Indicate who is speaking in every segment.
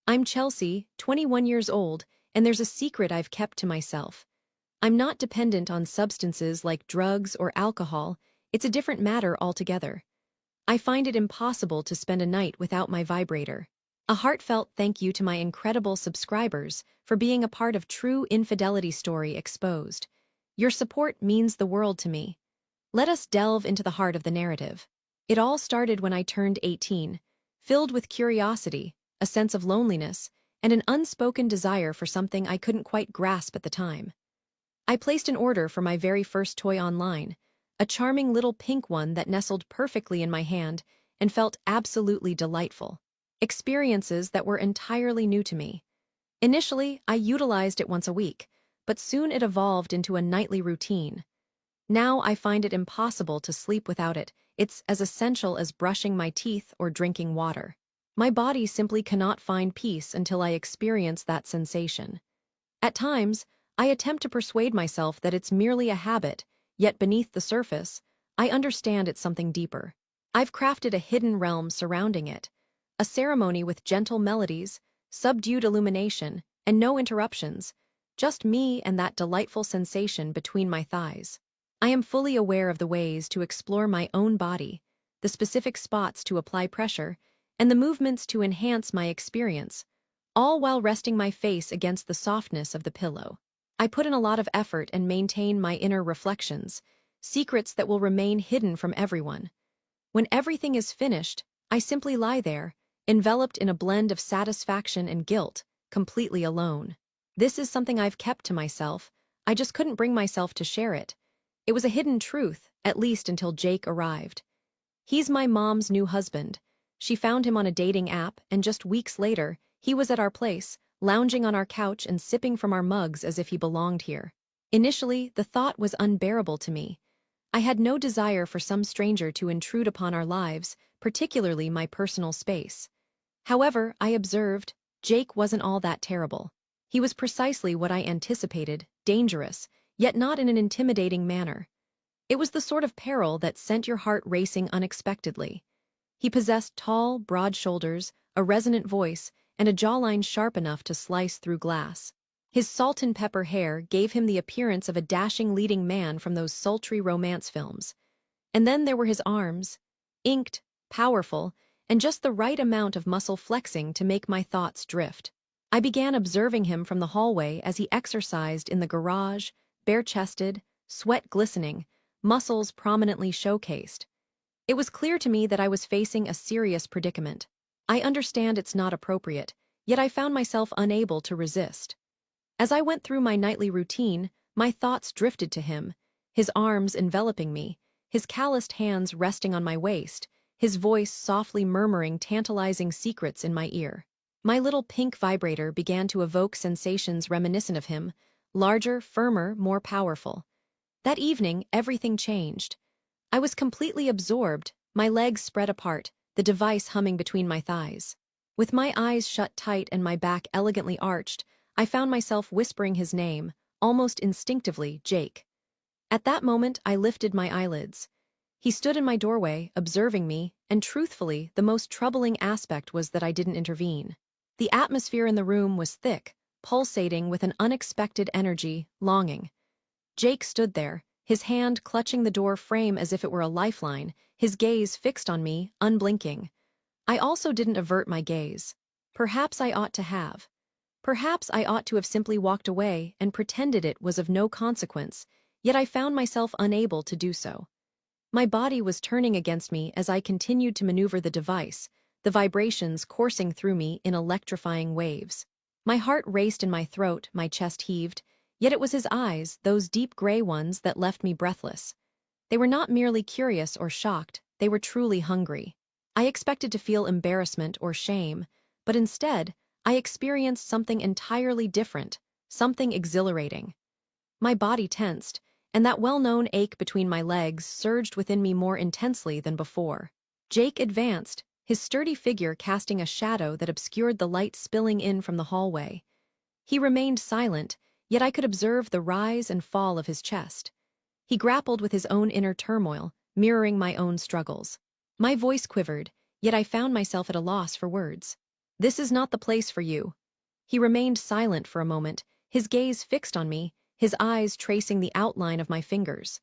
Speaker 1: I'm Chelsea, 21 years old, and there's a secret I've kept to myself. I'm not dependent on substances like drugs or alcohol. It's a different matter altogether. I find it impossible to spend a night without my vibrator. A heartfelt thank you to my incredible subscribers for being a part of True Infidelity Story Exposed. Your support means the world to me. Let us delve into the heart of the narrative. It all started when I turned 18, filled with curiosity, a sense of loneliness, and an unspoken desire for something I couldn't quite grasp at the time. I placed an order for my very first toy online, a charming little pink one that nestled perfectly in my hand and felt absolutely delightful. Experiences that were entirely new to me. Initially, I utilized it once a week, but soon it evolved into a nightly routine. Now I find it impossible to sleep without it. It's as essential as brushing my teeth or drinking water. My body simply cannot find peace until I experience that sensation. At times, I attempt to persuade myself that it's merely a habit, yet beneath the surface, I understand it's something deeper. I've crafted a hidden realm surrounding it, a ceremony with gentle melodies, subdued illumination, and no interruptions, just me and that delightful sensation between my thighs. I am fully aware of the ways to explore my own body, the specific spots to apply pressure, and the movements to enhance my experience, all while resting my face against the softness of the pillow. I put in a lot of effort and maintain my inner reflections, secrets that will remain hidden from everyone. When everything is finished, I simply lie there, enveloped in a blend of satisfaction and guilt, completely alone. This is something I've kept to myself. I just couldn't bring myself to share it. It was a hidden truth, at least until Jake arrived. He's my mom's new husband. She found him on a dating app, and just weeks later, he was at our place, lounging on our couch and sipping from our mugs as if he belonged here. Initially, the thought was unbearable to me. I had no desire for some stranger to intrude upon our lives, particularly my personal space. However, I observed, Jake wasn't all that terrible. He was precisely what I anticipated, dangerous, yet not in an intimidating manner. It was the sort of peril that sent your heart racing unexpectedly. He possessed tall, broad shoulders, a resonant voice, and a jawline sharp enough to slice through glass. His salt and pepper hair gave him the appearance of a dashing leading man from those sultry romance films. And then there were his arms, inked, powerful, and just the right amount of muscle flexing to make my thoughts drift. I began observing him from the hallway as he exercised in the garage, bare-chested, sweat glistening, muscles prominently showcased. It was clear to me that I was facing a serious predicament. I understand it's not appropriate, yet I found myself unable to resist. As I went through my nightly routine, my thoughts drifted to him, his arms enveloping me, his calloused hands resting on my waist, his voice softly murmuring tantalizing secrets in my ear. My little pink vibrator began to evoke sensations reminiscent of him, larger, firmer, more powerful. That evening, everything changed. I was completely absorbed, my legs spread apart, the device humming between my thighs. With my eyes shut tight and my back elegantly arched, I found myself whispering his name, almost instinctively, Jake. At that moment, I lifted my eyelids. He stood in my doorway, observing me, and truthfully, the most troubling aspect was that I didn't intervene. The atmosphere in the room was thick, pulsating with an unexpected energy, longing. Jake stood there, his hand clutching the door frame as if it were a lifeline, his gaze fixed on me, unblinking. I also didn't avert my gaze. Perhaps I ought to have. Perhaps I ought to have simply walked away and pretended it was of no consequence, yet I found myself unable to do so. My body was turning against me as I continued to maneuver the device, the vibrations coursing through me in electrifying waves. My heart raced in my throat, my chest heaved, yet it was his eyes, those deep gray ones, that left me breathless. They were not merely curious or shocked, they were truly hungry. I expected to feel embarrassment or shame, but instead, I experienced something entirely different, something exhilarating. My body tensed, and that well-known ache between my legs surged within me more intensely than before. Jake advanced, his sturdy figure casting a shadow that obscured the light spilling in from the hallway. He remained silent, yet I could observe the rise and fall of his chest. He grappled with his own inner turmoil, mirroring my own struggles. My voice quivered, yet I found myself at a loss for words. This is not the place for you. He remained silent for a moment, his gaze fixed on me, his eyes tracing the outline of my fingers.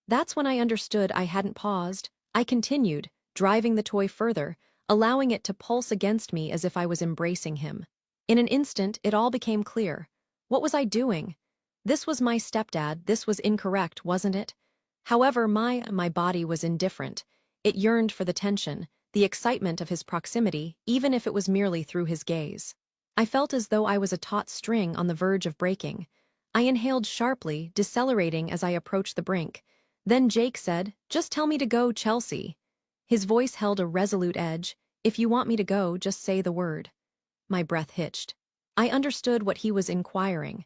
Speaker 1: That's when I understood I hadn't paused. I continued, driving the toy further, allowing it to pulse against me as if I was embracing him. In an instant, it all became clear. What was I doing? This was my stepdad, this was incorrect, wasn't it? However, my body was indifferent. It yearned for the tension, the excitement of his proximity, even if it was merely through his gaze. I felt as though I was a taut string on the verge of breaking. I inhaled sharply, decelerating as I approached the brink. Then Jake said, "Just tell me to go, Chelsea." His voice held a resolute edge. "If you want me to go, just say the word." My breath hitched. I understood what he was inquiring.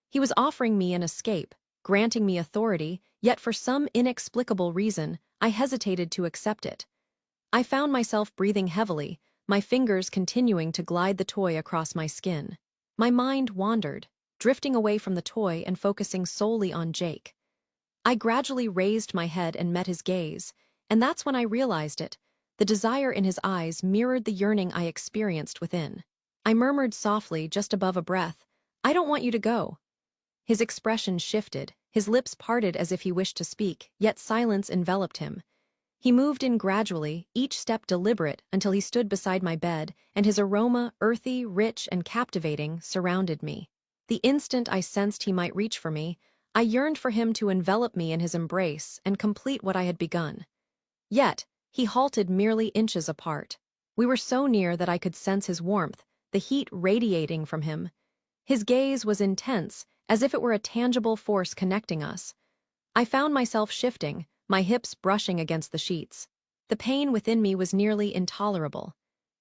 Speaker 1: He was offering me an escape, granting me authority, yet for some inexplicable reason, I hesitated to accept it. I found myself breathing heavily, my fingers continuing to glide the toy across my skin. My mind wandered, drifting away from the toy and focusing solely on Jake. I gradually raised my head and met his gaze, and that's when I realized it. The desire in his eyes mirrored the yearning I experienced within. I murmured softly, just above a breath, "I don't want you to go." His expression shifted, his lips parted as if he wished to speak, yet silence enveloped him. He moved in gradually, each step deliberate, until he stood beside my bed, and his aroma, earthy, rich, and captivating, surrounded me. The instant I sensed he might reach for me, I yearned for him to envelop me in his embrace and complete what I had begun. Yet, he halted merely inches apart. We were so near that I could sense his warmth, the heat radiating from him. His gaze was intense, as if it were a tangible force connecting us. I found myself shifting, my hips brushing against the sheets. The pain within me was nearly intolerable.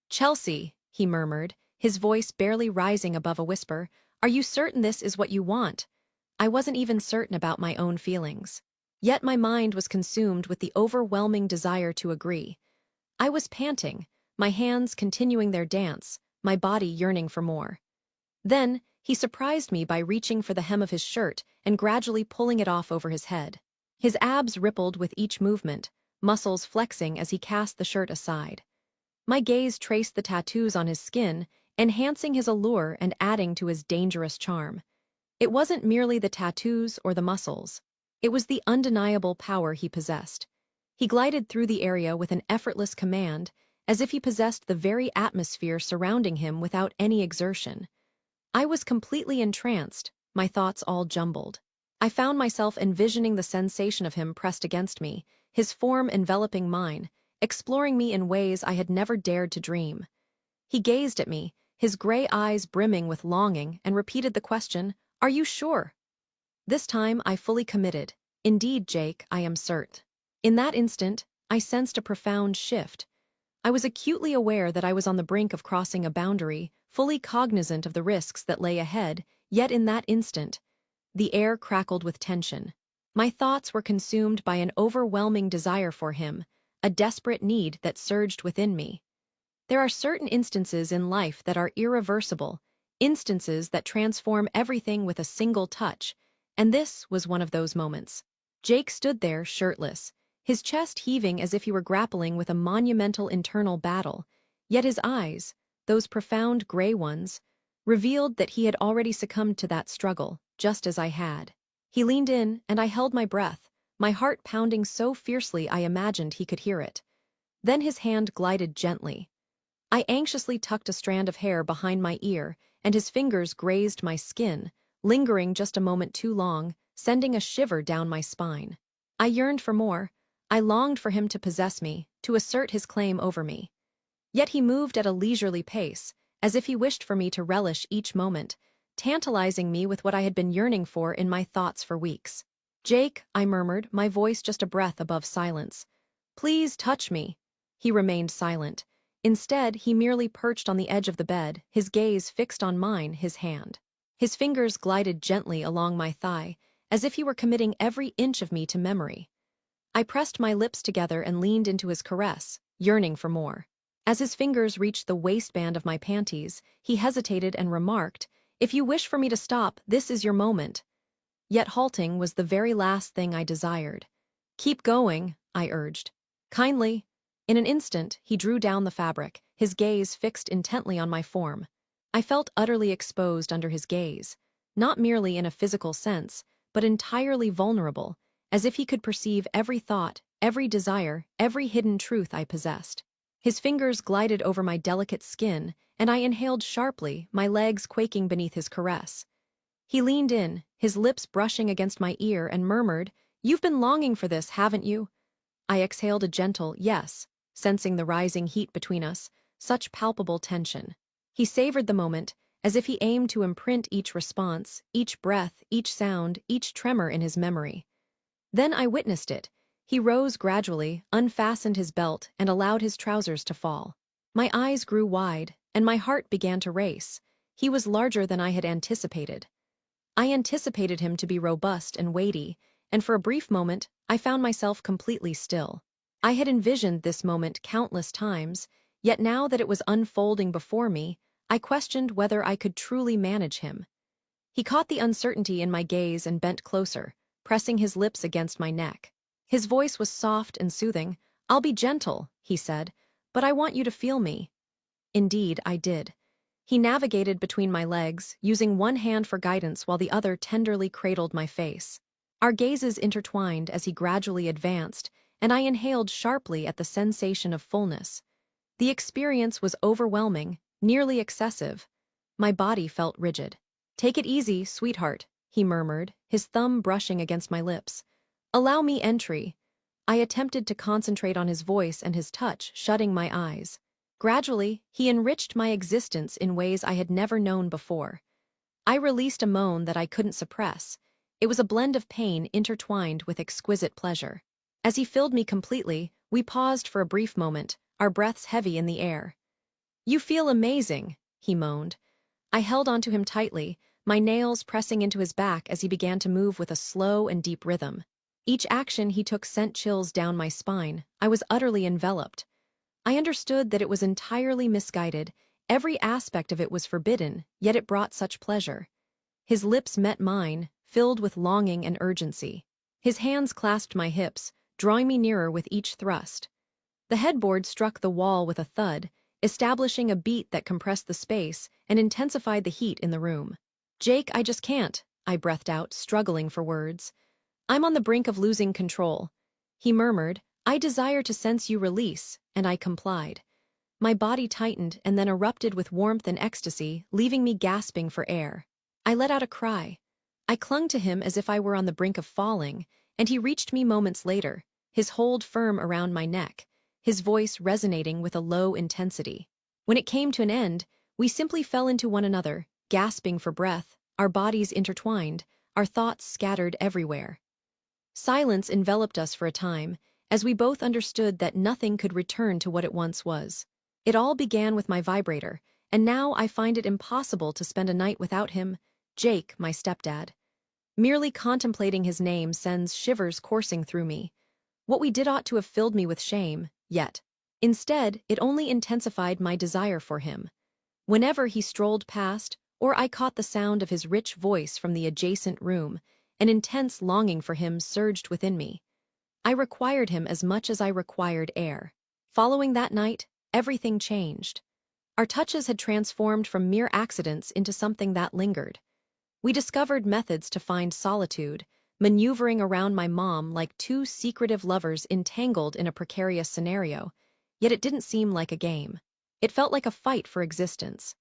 Speaker 1: "Chelsea," he murmured, his voice barely rising above a whisper, "are you certain this is what you want?" I wasn't even certain about my own feelings. Yet my mind was consumed with the overwhelming desire to agree. I was panting, my hands continuing their dance, my body yearning for more. Then, he surprised me by reaching for the hem of his shirt and gradually pulling it off over his head. His abs rippled with each movement, muscles flexing as he cast the shirt aside. My gaze traced the tattoos on his skin, enhancing his allure and adding to his dangerous charm. It wasn't merely the tattoos or the muscles. It was the undeniable power he possessed. He glided through the area with an effortless command, as if he possessed the very atmosphere surrounding him without any exertion. I was completely entranced, my thoughts all jumbled. I found myself envisioning the sensation of him pressed against me, his form enveloping mine, exploring me in ways I had never dared to dream. He gazed at me, his gray eyes brimming with longing, and repeated the question, "Are you sure?" This time I fully committed. "Indeed, Jake, I am certain." In that instant, I sensed a profound shift. I was acutely aware that I was on the brink of crossing a boundary, fully cognizant of the risks that lay ahead, yet in that instant, the air crackled with tension. My thoughts were consumed by an overwhelming desire for him, a desperate need that surged within me. There are certain instances in life that are irreversible, instances that transform everything with a single touch, and this was one of those moments. Jake stood there, shirtless, his chest heaving as if he were grappling with a monumental internal battle, yet his eyes, those profound gray ones, revealed that he had already succumbed to that struggle, just as I had. He leaned in, and I held my breath, my heart pounding so fiercely I imagined he could hear it. Then his hand glided gently. I anxiously tucked a strand of hair behind my ear, and his fingers grazed my skin, lingering just a moment too long, sending a shiver down my spine. I yearned for more. I longed for him to possess me, to assert his claim over me. Yet he moved at a leisurely pace, as if he wished for me to relish each moment, tantalizing me with what I had been yearning for in my thoughts for weeks. "Jake," I murmured, my voice just a breath above silence. "Please touch me." He remained silent. Instead, he merely perched on the edge of the bed, his gaze fixed on mine, his hand. His fingers glided gently along my thigh, as if he were committing every inch of me to memory. I pressed my lips together and leaned into his caress, yearning for more. As his fingers reached the waistband of my panties, he hesitated and remarked, "If you wish for me to stop, this is your moment." Yet halting was the very last thing I desired. "Keep going," I urged. "Kindly." In an instant, he drew down the fabric, his gaze fixed intently on my form. I felt utterly exposed under his gaze, not merely in a physical sense, but entirely vulnerable, as if he could perceive every thought, every desire, every hidden truth I possessed. His fingers glided over my delicate skin, and I inhaled sharply, my legs quaking beneath his caress. He leaned in, his lips brushing against my ear, and murmured, "You've been longing for this, haven't you?" I exhaled a gentle yes, sensing the rising heat between us, such palpable tension. He savored the moment, as if he aimed to imprint each response, each breath, each sound, each tremor in his memory. Then I witnessed it. He rose gradually, unfastened his belt, and allowed his trousers to fall. My eyes grew wide, and my heart began to race. He was larger than I had anticipated. I anticipated him to be robust and weighty, and for a brief moment, I found myself completely still. I had envisioned this moment countless times, yet now that it was unfolding before me, I questioned whether I could truly manage him. He caught the uncertainty in my gaze and bent closer, pressing his lips against my neck. His voice was soft and soothing. "I'll be gentle," he said, "but I want you to feel me." Indeed, I did. He navigated between my legs, using one hand for guidance while the other tenderly cradled my face. Our gazes intertwined as he gradually advanced, and I inhaled sharply at the sensation of fullness. The experience was overwhelming, nearly excessive. My body felt rigid. "Take it easy, sweetheart," he murmured, his thumb brushing against my lips. "Allow me entry." I attempted to concentrate on his voice and his touch, shutting my eyes. Gradually, he enriched my existence in ways I had never known before. I released a moan that I couldn't suppress. It was a blend of pain intertwined with exquisite pleasure. As he filled me completely, we paused for a brief moment, our breaths heavy in the air. "You feel amazing," he moaned. I held onto him tightly, my nails pressing into his back as he began to move with a slow and deep rhythm. Each action he took sent chills down my spine. I was utterly enveloped. I understood that it was entirely misguided. Every aspect of it was forbidden, yet it brought such pleasure. His lips met mine, filled with longing and urgency. His hands clasped my hips, drawing me nearer with each thrust. The headboard struck the wall with a thud, establishing a beat that compressed the space and intensified the heat in the room. "Jake, I just can't," I breathed out, struggling for words. "I'm on the brink of losing control." He murmured, "I desire to sense you release," and I complied. My body tightened and then erupted with warmth and ecstasy, leaving me gasping for air. I let out a cry. I clung to him as if I were on the brink of falling, and he reached me moments later, his hold firm around my neck, his voice resonating with a low intensity. When it came to an end, we simply fell into one another, gasping for breath, our bodies intertwined, our thoughts scattered everywhere. Silence enveloped us for a time, as we both understood that nothing could return to what it once was. It all began with my vibrator, and now I find it impossible to spend a night without him, Jake, my stepdad. Merely contemplating his name sends shivers coursing through me. What we did ought to have filled me with shame, yet. Instead, it only intensified my desire for him. Whenever he strolled past, or I caught the sound of his rich voice from the adjacent room, an intense longing for him surged within me. I required him as much as I required air. Following that night, everything changed. Our touches had transformed from mere accidents into something that lingered. We discovered methods to find solitude, maneuvering around my mom like two secretive lovers entangled in a precarious scenario, yet it didn't seem like a game. It felt like a fight for existence.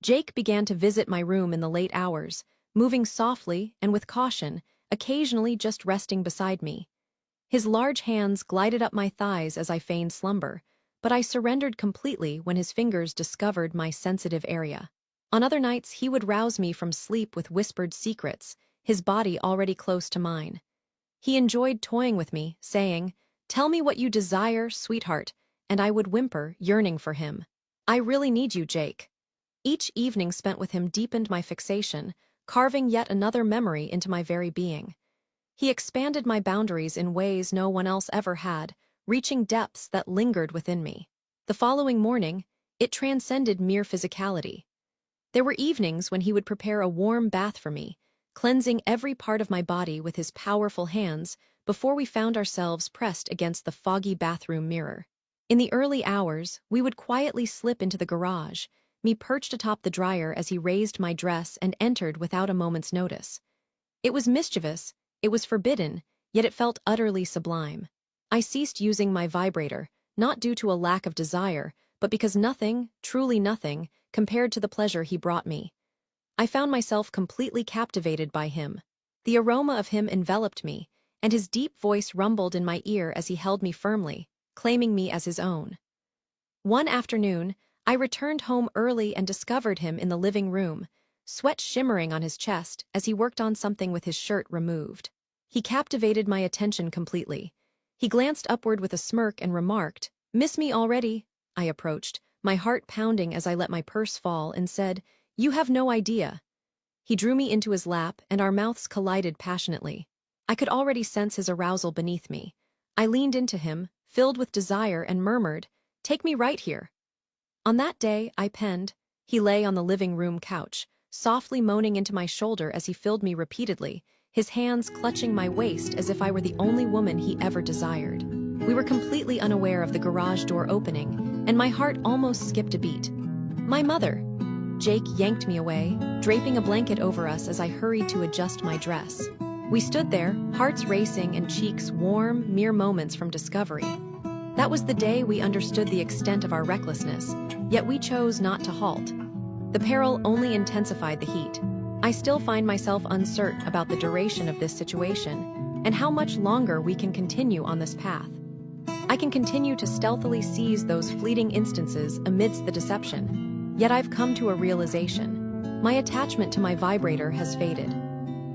Speaker 1: Jake began to visit my room in the late hours, moving softly and with caution, occasionally just resting beside me. His large hands glided up my thighs as I feigned slumber, but I surrendered completely when his fingers discovered my sensitive area. On other nights, he would rouse me from sleep with whispered secrets, his body already close to mine. He enjoyed toying with me, saying, "Tell me what you desire, sweetheart," and I would whimper, yearning for him. "I really need you, Jake." Each evening spent with him deepened my fixation, carving yet another memory into my very being. He expanded my boundaries in ways no one else ever had, reaching depths that lingered within me. The following morning, it transcended mere physicality. There were evenings when he would prepare a warm bath for me, cleansing every part of my body with his powerful hands before we found ourselves pressed against the foggy bathroom mirror. In the early hours, we would quietly slip into the garage, me perched atop the dryer as he raised my dress and entered without a moment's notice. It was mischievous, it was forbidden, yet it felt utterly sublime. I ceased using my vibrator, not due to a lack of desire, but because nothing, truly nothing, compared to the pleasure he brought me. I found myself completely captivated by him. The aroma of him enveloped me, and his deep voice rumbled in my ear as he held me firmly, claiming me as his own. One afternoon, I returned home early and discovered him in the living room, sweat shimmering on his chest as he worked on something with his shirt removed. He captivated my attention completely. He glanced upward with a smirk and remarked, "Miss me already?" I approached, my heart pounding as I let my purse fall, and said, "You have no idea." He drew me into his lap, and our mouths collided passionately. I could already sense his arousal beneath me. I leaned into him, filled with desire, and murmured, "Take me right here." On that day, I penned. He lay on the living room couch, softly moaning into my shoulder as he filled me repeatedly, his hands clutching my waist as if I were the only woman he ever desired. We were completely unaware of the garage door opening, and my heart almost skipped a beat. "My mother!" Jake yanked me away, draping a blanket over us as I hurried to adjust my dress. We stood there, hearts racing and cheeks warm, mere moments from discovery. That was the day we understood the extent of our recklessness, yet we chose not to halt. The peril only intensified the heat. I still find myself uncertain about the duration of this situation and how much longer we can continue on this path. I can continue to stealthily seize those fleeting instances amidst the deception, yet I've come to a realization. My attachment to my vibrator has faded.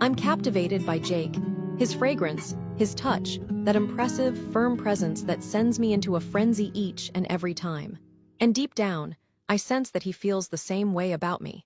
Speaker 1: I'm captivated by Jake, his fragrance, his touch, that impressive, firm presence that sends me into a frenzy each and every time. And deep down, I sense that he feels the same way about me.